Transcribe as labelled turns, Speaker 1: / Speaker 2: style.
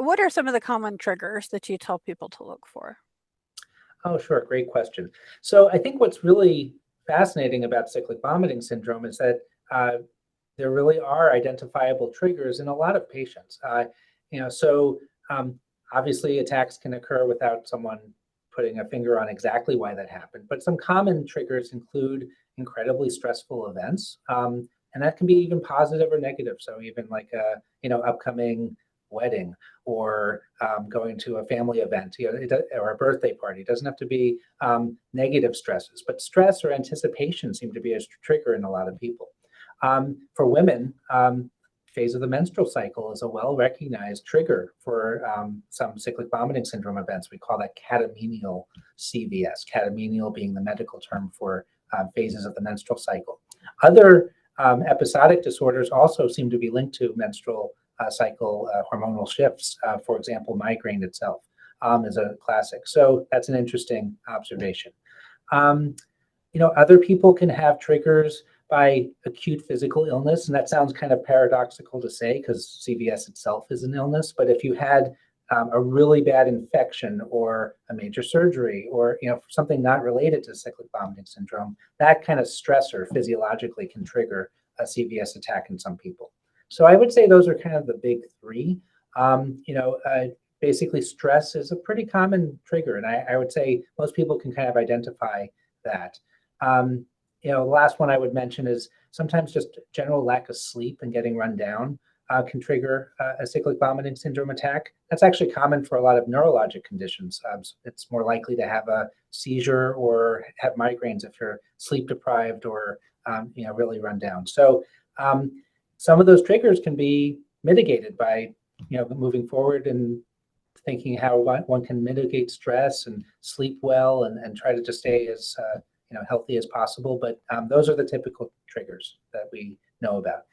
Speaker 1: what are some of the common triggers that you tell people to look for?
Speaker 2: Oh, sure. Great question. So I think what's really fascinating about cyclic vomiting syndrome is that there really are identifiable triggers in a lot of patients. So obviously attacks can occur without someone putting a finger on exactly why that happened, but some common triggers include incredibly stressful events, and that can be even positive or negative. So even like a upcoming wedding or going to a family event, or a birthday party. It doesn't have to be negative stresses, but stress or anticipation seem to be a trigger in a lot of people. For women, phase of the menstrual cycle is a well-recognized trigger for some cyclic vomiting syndrome events. We call that catamenial CVS, catamenial being the medical term for phases of the menstrual cycle. Other episodic disorders also seem to be linked to menstrual cycle hormonal shifts. For example, migraine itself is a classic. So that's an interesting observation. Other people can have triggers by acute physical illness, and that sounds kind of paradoxical to say because CVS itself is an illness. But if you had a really bad infection or a major surgery or something not related to cyclic vomiting syndrome, that kind of stressor physiologically can trigger a CVS attack in some people. So I would say those are kind of the big three. Basically stress is a pretty common trigger, and I would say most people can kind of identify that. The last one I would mention is sometimes just general lack of sleep and getting run down can trigger a cyclic vomiting syndrome attack. That's actually common for a lot of neurologic conditions. It's more likely to have a seizure or have migraines if you're sleep deprived or really run down. So some of those triggers can be mitigated by moving forward and thinking how one can mitigate stress and sleep well and try to just stay as healthy as possible. But those are the typical triggers that we know about.